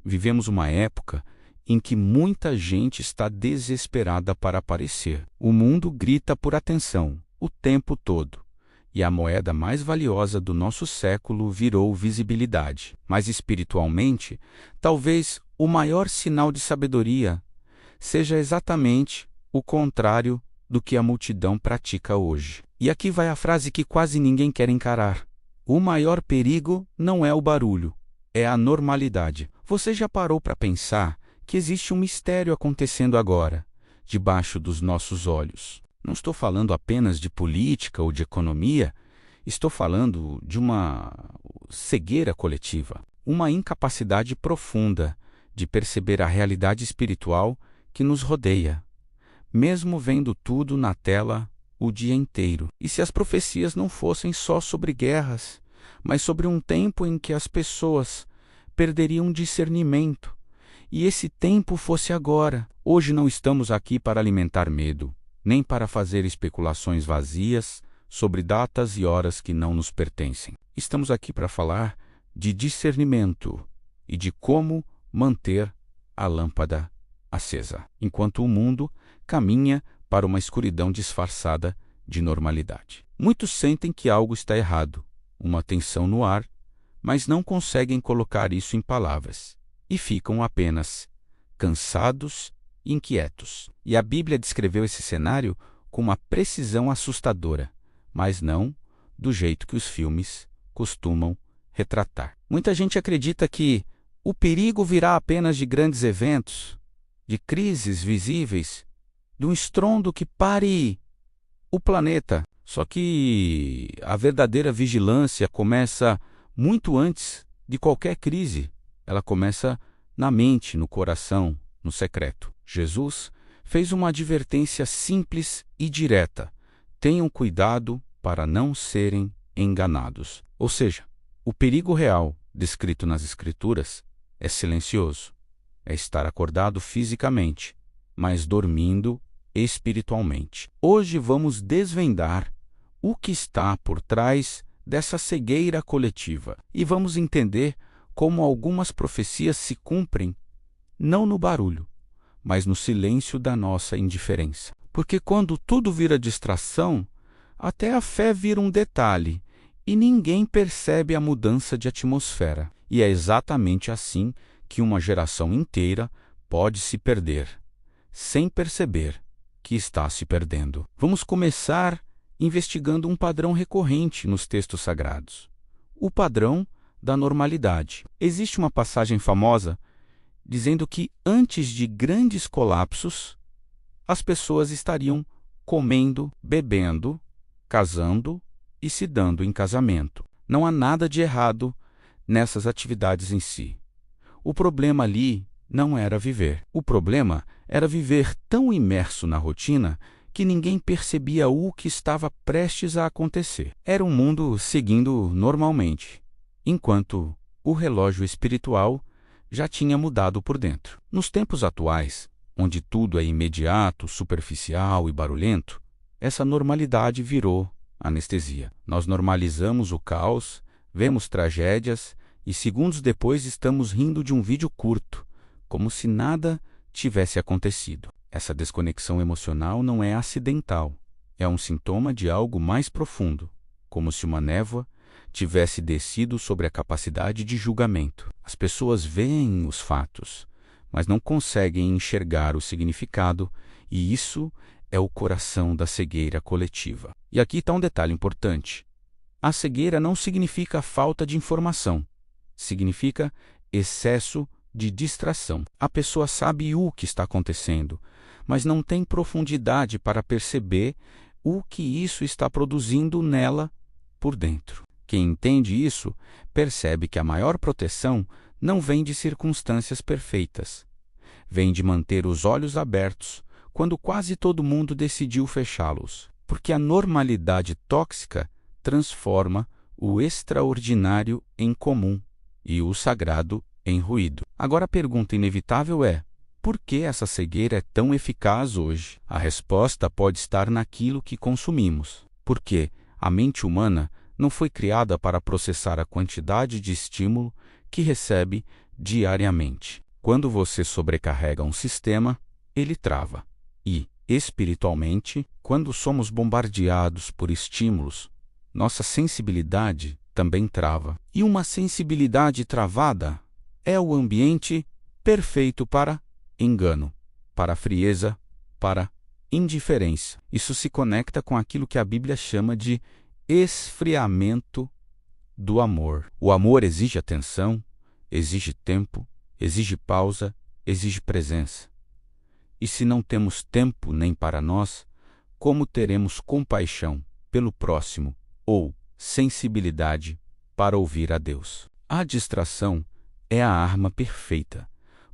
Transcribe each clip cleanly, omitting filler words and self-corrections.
Vivemos uma época em que muita gente está desesperada para aparecer. O mundo grita por atenção o tempo todo, e a moeda mais valiosa do nosso século virou visibilidade. Mas espiritualmente, talvez o maior sinal de sabedoria seja exatamente o contrário do que a multidão pratica hoje. E aqui vai a frase que quase ninguém quer encarar: o maior perigo não é o barulho, é a normalidade. Você já parou para pensar que existe um mistério acontecendo agora, debaixo dos nossos olhos? Não estou falando apenas de política ou de economia, estou falando de uma cegueira coletiva, uma incapacidade profunda de perceber a realidade espiritual que nos rodeia, mesmo vendo tudo na tela o dia inteiro. E se as profecias não fossem só sobre guerras, mas sobre um tempo em que as pessoas perderiam discernimento, e esse tempo fosse agora? Hoje não estamos aqui para alimentar medo, nem para fazer especulações vazias sobre datas e horas que não nos pertencem. Estamos aqui para falar de discernimento e de como manter a lâmpada acesa, enquanto o mundo caminha para uma escuridão disfarçada de normalidade. Muitos sentem que algo está errado, uma tensão no ar, mas não conseguem colocar isso em palavras e ficam apenas cansados e inquietos. E a Bíblia descreveu esse cenário com uma precisão assustadora, mas não do jeito que os filmes costumam retratar. Muita gente acredita que o perigo virá apenas de grandes eventos, de crises visíveis, de um estrondo que pare o planeta. Só que a verdadeira vigilância começa muito antes de qualquer crise. Ela começa na mente, no coração, no secreto. Jesus fez uma advertência simples e direta: tenham cuidado para não serem enganados. Ou seja, o perigo real descrito nas Escrituras é silencioso, é estar acordado fisicamente, mas dormindo espiritualmente. Hoje vamos desvendar o que está por trás dessa cegueira coletiva e vamos entender como algumas profecias se cumprem não no barulho, mas no silêncio da nossa indiferença. Porque quando tudo vira distração, até a fé vira um detalhe e ninguém percebe a mudança de atmosfera. E é exatamente assim que uma geração inteira pode se perder, sem perceber que está se perdendo. Vamos começar investigando um padrão recorrente nos textos sagrados: o padrão da normalidade. Existe uma passagem famosa dizendo que antes de grandes colapsos, as pessoas estariam comendo, bebendo, casando e se dando em casamento. Não há nada de errado nessas atividades em si. O problema ali não era viver. O problema era viver tão imerso na rotina que ninguém percebia o que estava prestes a acontecer. Era um mundo seguindo normalmente, enquanto o relógio espiritual já tinha mudado por dentro. Nos tempos atuais, onde tudo é imediato, superficial e barulhento, essa normalidade virou anestesia. Nós normalizamos o caos, vemos tragédias e segundos depois estamos rindo de um vídeo curto, como se nada tivesse acontecido. Essa desconexão emocional não é acidental, é um sintoma de algo mais profundo, como se uma névoa tivesse descido sobre a capacidade de julgamento. As pessoas veem os fatos, mas não conseguem enxergar o significado, e isso é o coração da cegueira coletiva. E aqui está um detalhe importante: a cegueira não significa falta de informação, significa excesso de distração. A pessoa sabe o que está acontecendo, mas não tem profundidade para perceber o que isso está produzindo nela por dentro. Quem entende isso percebe que a maior proteção não vem de circunstâncias perfeitas. Vem de manter os olhos abertos quando quase todo mundo decidiu fechá-los. Porque a normalidade tóxica transforma o extraordinário em comum e o sagrado em ruído. Agora a pergunta inevitável é: por que essa cegueira é tão eficaz hoje? A resposta pode estar naquilo que consumimos. Porque a mente humana não foi criada para processar a quantidade de estímulo que recebe diariamente. Quando você sobrecarrega um sistema, ele trava. E, espiritualmente, quando somos bombardeados por estímulos, nossa sensibilidade também trava. E uma sensibilidade travada é o ambiente perfeito para engano, para frieza, para indiferença. Isso se conecta com aquilo que a Bíblia chama de esfriamento do amor. O amor exige atenção, exige tempo, exige pausa, exige presença. E se não temos tempo nem para nós, como teremos compaixão pelo próximo ou sensibilidade para ouvir a Deus? A distração é a arma perfeita,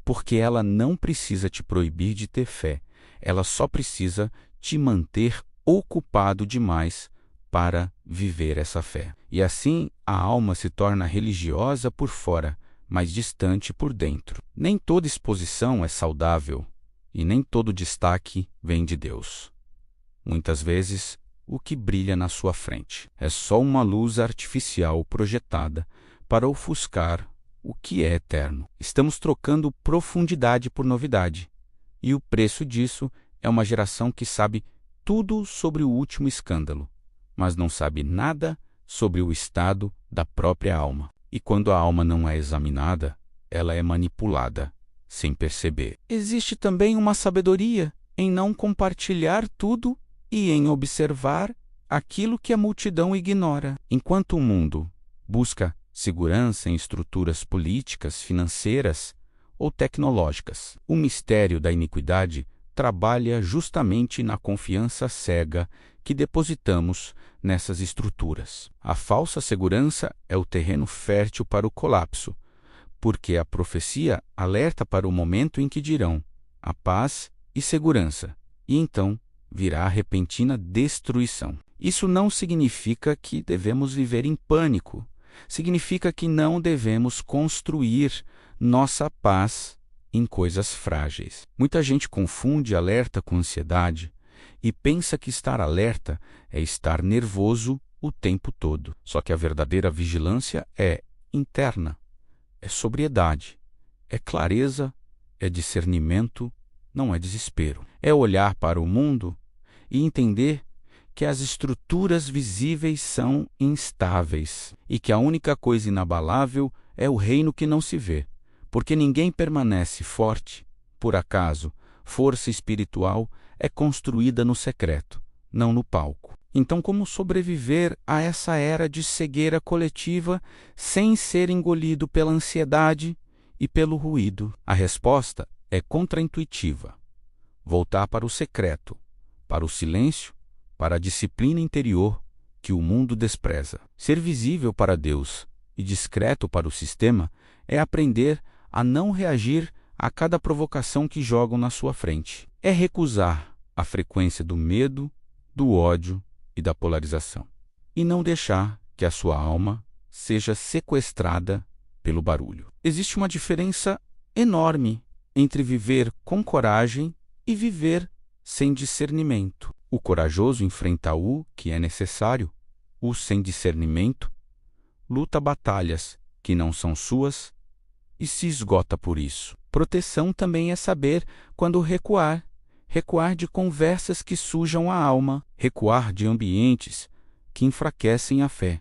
porque ela não precisa te proibir de ter fé, ela só precisa te manter ocupado demais para viver essa fé. E assim a alma se torna religiosa por fora, mas distante por dentro. Nem toda exposição é saudável e nem todo destaque vem de Deus. Muitas vezes, o que brilha na sua frente é só uma luz artificial projetada para ofuscar o que é eterno. Estamos trocando profundidade por novidade, e o preço disso é uma geração que sabe tudo sobre o último escândalo, mas não sabe nada sobre o estado da própria alma. E quando a alma não é examinada, ela é manipulada, sem perceber. Existe também uma sabedoria em não compartilhar tudo e em observar aquilo que a multidão ignora. Enquanto o mundo busca segurança em estruturas políticas, financeiras ou tecnológicas, o mistério da iniquidade trabalha justamente na confiança cega que depositamos nessas estruturas. A falsa segurança é o terreno fértil para o colapso, porque a profecia alerta para o momento em que dirão a paz e segurança, e então virá a repentina destruição. Isso não significa que devemos viver em pânico. Significa que não devemos construir nossa paz em coisas frágeis. Muita gente confunde alerta com ansiedade e pensa que estar alerta é estar nervoso o tempo todo. Só que a verdadeira vigilância é interna, é sobriedade, é clareza, é discernimento, não é desespero. É olhar para o mundo e entender que as estruturas visíveis são instáveis e que a única coisa inabalável é o reino que não se vê, porque ninguém permanece forte por acaso. Força espiritual é construída no secreto, não no palco. Então, como sobreviver a essa era de cegueira coletiva sem ser engolido pela ansiedade e pelo ruído? A resposta é contraintuitiva. Voltar para o secreto, para o silêncio, para a disciplina interior que o mundo despreza. Ser visível para Deus e discreto para o sistema é aprender a não reagir a cada provocação que jogam na sua frente. É recusar a frequência do medo, do ódio e da polarização. E não deixar que a sua alma seja sequestrada pelo barulho. Existe uma diferença enorme entre viver com coragem e viver sem discernimento. O corajoso enfrenta o que é necessário, o sem discernimento luta batalhas que não são suas e se esgota por isso. Proteção também é saber quando recuar. Recuar de conversas que sujam a alma, recuar de ambientes que enfraquecem a fé,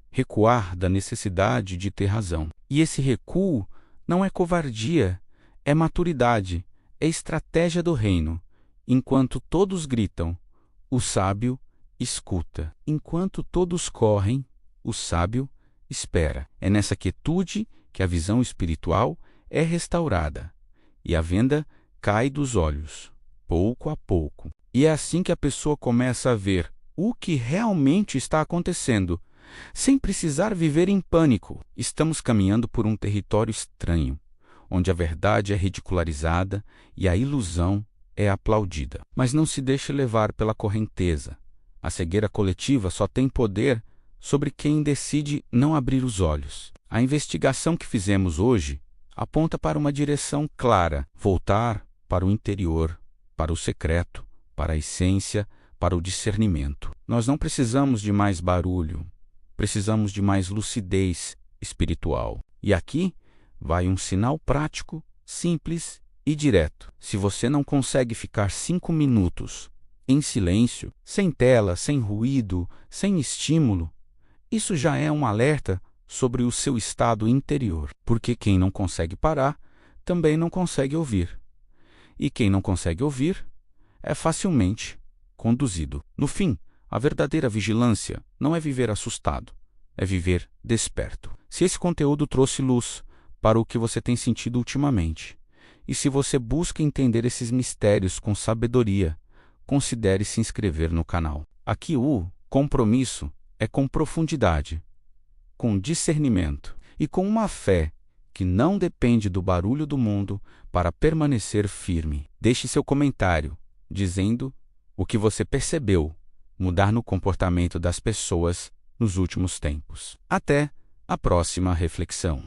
recuar da necessidade de ter razão. E esse recuo não é covardia, é maturidade, é estratégia do reino. Enquanto todos gritam, o sábio escuta. Enquanto todos correm, o sábio espera. É nessa quietude que a visão espiritual é restaurada e a venda cai dos olhos, pouco a pouco. E é assim que a pessoa começa a ver o que realmente está acontecendo, sem precisar viver em pânico. Estamos caminhando por um território estranho, onde a verdade é ridicularizada e a ilusão é aplaudida. Mas não se deixe levar pela correnteza. A cegueira coletiva só tem poder sobre quem decide não abrir os olhos. A investigação que fizemos hoje aponta para uma direção clara: voltar para o interior, para o secreto, para a essência, para o discernimento. Nós não precisamos de mais barulho, precisamos de mais lucidez espiritual. E aqui vai um sinal prático, simples e direto. Se você não consegue ficar 5 minutos em silêncio, sem tela, sem ruído, sem estímulo, isso já é um alerta sobre o seu estado interior. Porque quem não consegue parar, também não consegue ouvir. E quem não consegue ouvir, é facilmente conduzido. No fim, a verdadeira vigilância não é viver assustado, é viver desperto. Se esse conteúdo trouxe luz para o que você tem sentido ultimamente, e se você busca entender esses mistérios com sabedoria, considere se inscrever no canal. Aqui o compromisso é com profundidade, com discernimento e com uma fé que não depende do barulho do mundo para permanecer firme. Deixe seu comentário dizendo o que você percebeu mudar no comportamento das pessoas nos últimos tempos. Até a próxima reflexão.